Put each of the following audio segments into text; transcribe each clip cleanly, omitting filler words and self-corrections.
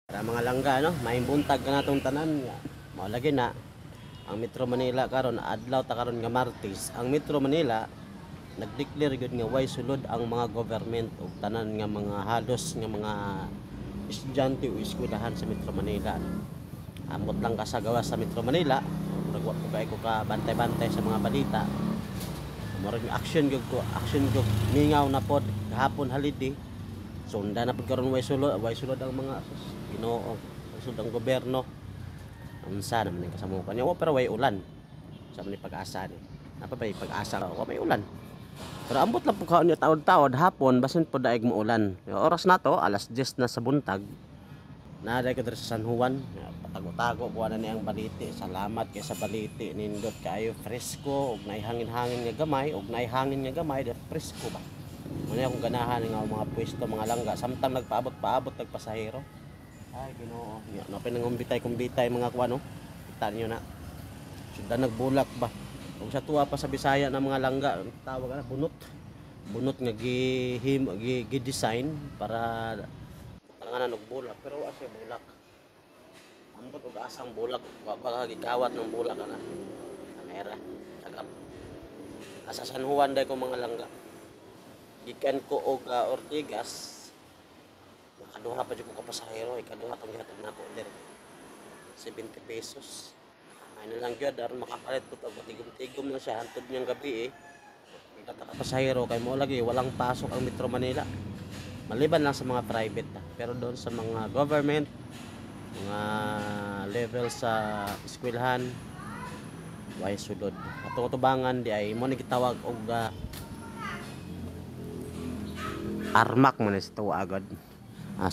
Para mga langga no, may buntag ka natong tanan nga. Mao lagi na ang Metro Manila karon adlaw ta karon nga Martes. Ang Metro Manila nag-declare gud nga way sulod ang mga government ug tanan nga mga halos nga mga estudyante o eskwelahan sa Metro Manila. Amot lang ka sa gawas sa Metro Manila, nagwa ko kay ko ka bantay-bantay sa mga balita. Murag action gud mingaw na pod gahapon holiday. Sunda na pud karon way sulod ang mga Ginoo, sulod ang gobyerno. Unsa naman ang kasamukan niya, pero way ulan. Sa man pag-asa ni. Napa bay pag-asa wa may ulan. Pero ambot lang po kaon niya taod-taod hapon basin po daig mo ulan. Yung oras na to, alas 10 na sa buntag. Naday ko diri sa San Juan, patago-tago kuha na niyang baliti. Salamat kay sa baliti nindot kaayo fresko ug naihangin-hangin nga gamay ug naihangin nga gamay fresko ba. Muna akong ganahan nga mga pwesto mga langga samtang nagpaabot-paabot nagpasahero. Ay Ginoo, no pinangumbitay-kumbitay mga kuan no. Kita niyo na. Suda nagbulak ba. Kung sa tuwa pa sa Bisaya ng mga langga, tawag na bunot. Bunot nga gi-design para tanganan og bulak, pero wa siya bulak. Ambot og asang bulak, wa ba gigawat ng bulak ana. Kamera, tagap. Asa San Juan day ko mga langga. Gikan ko og Ortigas. Nakaduha pa jud ko pasahero, ikaduha tong gihatag nako der. 70 pesos. Ay na lang gyud aron makapalit pud og tigom-tigom na siya hantod niyang gabi eh. Kataka pasahero kay mo lagi walang pasok ang Metro Manila. Maliban lang sa mga private na. Pero doon sa mga government, mga level sa eskwelahan, way sulod. Atong tubangan di ay mo ni gitawag og Armac man is to agad.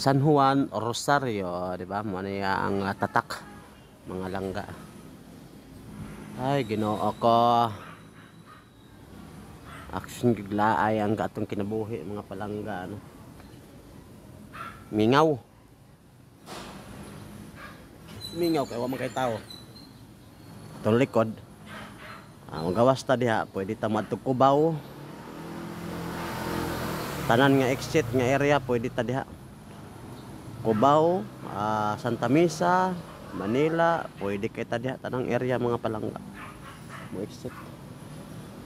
San Juan Rosario, di ba? Mo niya ang tatak mga langga. Ay Ginoo ko. Action giglaay ang gatong kinabuhi mga palangga ano. Mingaw kay wa man kay tao. Tong likod. Magawas ta diha, pwede ta madto Cubao. Tanan nga exit nga area pwede ta diha. Cubao, Santa Mesa, Manila, pwede kay ta diha tanang area mga palangga. Mo exit.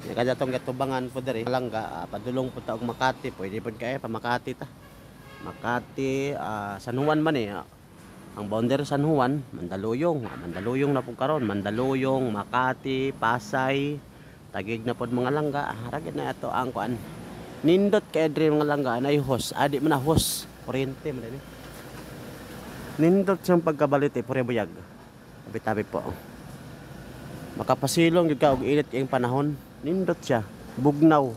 Ya kada tong gatubangan po diri palangga, padulong po ta og Makati, pwede pud kay pa Makati ta. Makati, San Juan man eh. Ang boundary San Juan, Mandaluyong na po karon, Mandaluyong, Makati, Pasay, Taguig na pod mga langga. Haragid na ato ang kuan. Nindot kay diri mga langga na hos, adi man na hos, kuryente man dinhi. Nindot siyang pagkabalit pure buyag. Tabi-tabi po. Makapasilong gyud ka og init kay panahon. Nindot siya, bugnaw.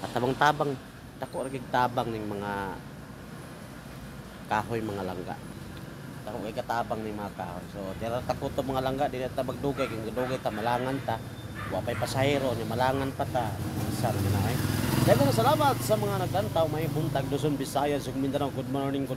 At tabang-tabang, dako ra gid tabang ning mga kahoy mga langga. Dako kay katabang ning mga kahoy. So, dira takot to mga langga, dili ta magdugay, kay dugay ta malangan ta. Wa pay pasahero ni malangan pa ta. Isa na ay. Daghang salamat sa mga nagkantaw may buntag Luzon, Visayas ug Mindanao. Good morning.